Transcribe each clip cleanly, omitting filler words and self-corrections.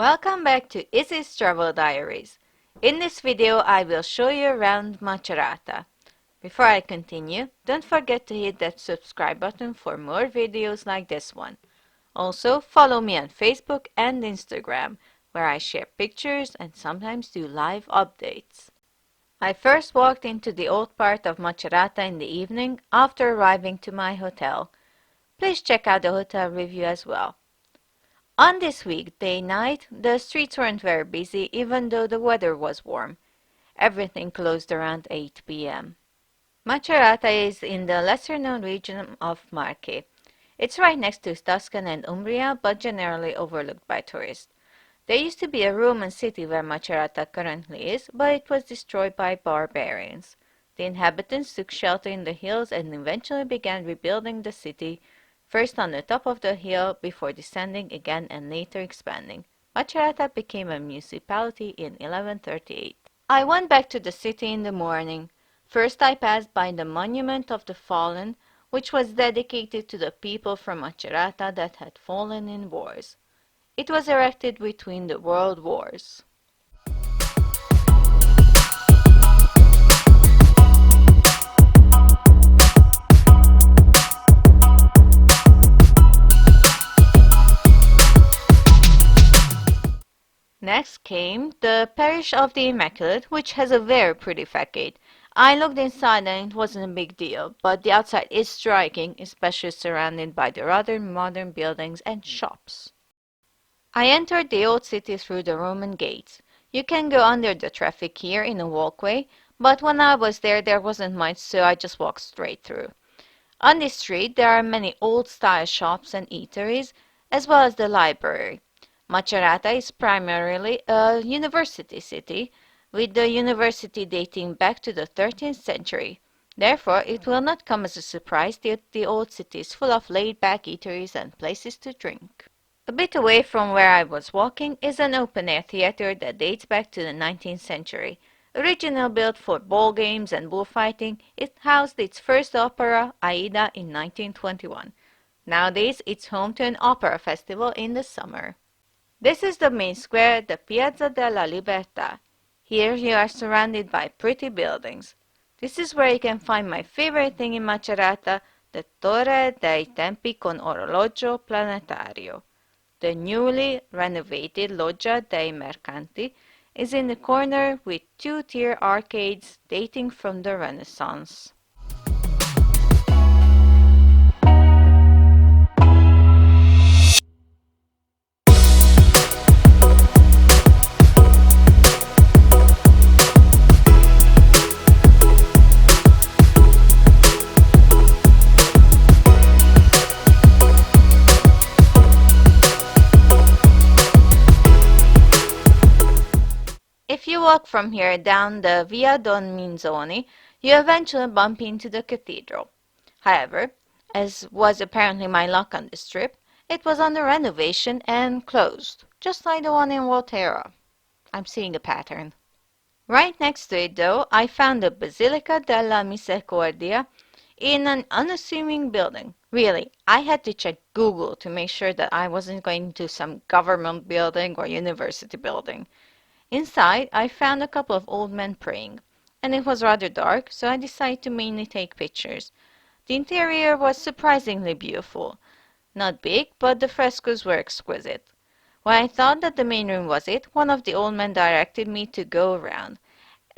Welcome back to Izzy's Travel Diaries. In this video, I will show you around Macerata. Before I continue, don't forget to hit that subscribe button for more videos like this one. Also, follow me on Facebook and Instagram, where I share pictures and sometimes do live updates. I first walked into the old part of Macerata in the evening after arriving to my hotel. Please check out the hotel review as well. On this weekday night, the streets weren't very busy even though the weather was warm. Everything closed around 8 p.m. Macerata is in the lesser-known region of Marche. It's right next to Tuscany and Umbria, but generally overlooked by tourists. There used to be a Roman city where Macerata currently is, but it was destroyed by barbarians. The inhabitants took shelter in the hills and eventually began rebuilding the city, first on the top of the hill before descending again and later expanding. Macerata became a municipality in 1138. I went back to the city in the morning. First I passed by the Monument of the Fallen, which was dedicated to the people from Macerata that had fallen in wars. It was erected between the world wars. Next came the Parish of the Immaculate, which has a very pretty facade. I looked inside and it wasn't a big deal, but the outside is striking, especially surrounded by the rather modern buildings and shops. I entered the old city through the Roman gates. You can go under the traffic here in a walkway, but when I was there wasn't much, so I just walked straight through. On this street there are many old-style shops and eateries, as well as the library. Macerata is primarily a university city, with the university dating back to the 13th century. Therefore, it will not come as a surprise that the old city is full of laid-back eateries and places to drink. A bit away from where I was walking is an open-air theater that dates back to the 19th century. Originally built for ball games and bullfighting, it housed its first opera, Aida, in 1921. Nowadays, it's home to an opera festival in the summer. This is the main square, the Piazza della Libertà. Here you are surrounded by pretty buildings. This is where you can find my favorite thing in Macerata, the Torre dei Tempi con Orologio Planetario. The newly renovated Loggia dei Mercanti is in the corner with two-tier arcades dating from the Renaissance. If you walk from here down the Via Don Minzoni, you eventually bump into the cathedral. However, as was apparently my luck on this trip, it was under renovation and closed, just like the one in Volterra. I'm seeing a pattern. Right next to it, though, I found the Basilica della Misericordia in an unassuming building. Really, I had to check Google to make sure that I wasn't going to some government building or university building. Inside, I found a couple of old men praying, and it was rather dark, so I decided to mainly take pictures. The interior was surprisingly beautiful. Not big, but the frescoes were exquisite. When I thought that the main room was it, one of the old men directed me to go around.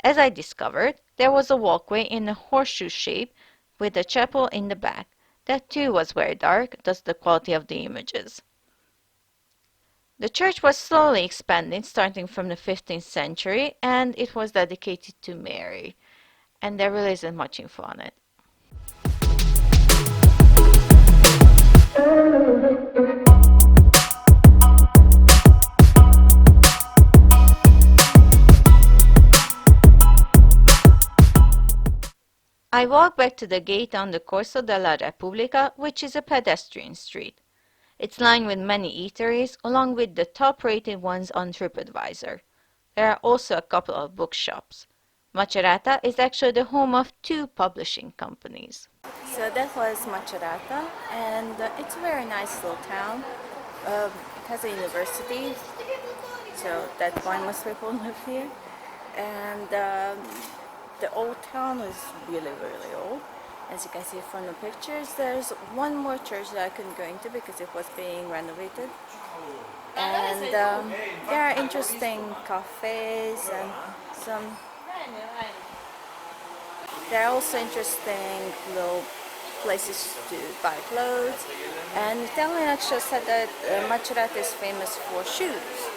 As I discovered, there was a walkway in a horseshoe shape with a chapel in the back. That too was very dark, thus the quality of the images. The church was slowly expanding starting from the 15th century, and it was dedicated to Mary. And there really isn't much info on it. I walked back to the gate on the Corso della Repubblica, which is a pedestrian street. It's lined with many eateries, along with the top-rated ones on TripAdvisor. There are also a couple of bookshops. Macerata is actually the home of two publishing companies. So that was Macerata, and it's a very nice little town. It has a university, so that's why most people live here. And the old town is really, really old. As you can see from the pictures, there's one more church that I couldn't go into because it was being renovated. And there are interesting cafes and some. There are also interesting little places to buy clothes. And Italian actually said that Macerata is famous for shoes.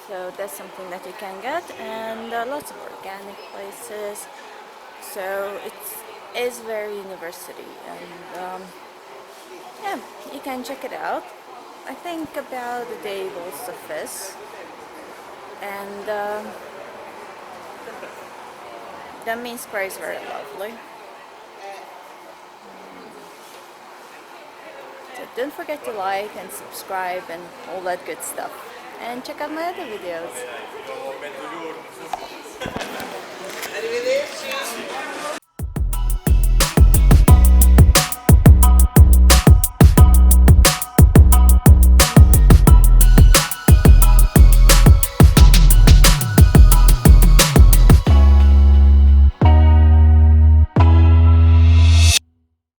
So that's something that you can get, and lots of organic places. So it is very university, and yeah, you can check it out. I think about the day will suffice, and the main square is very lovely. So don't forget to like and subscribe and all that good stuff. And check out my other videos.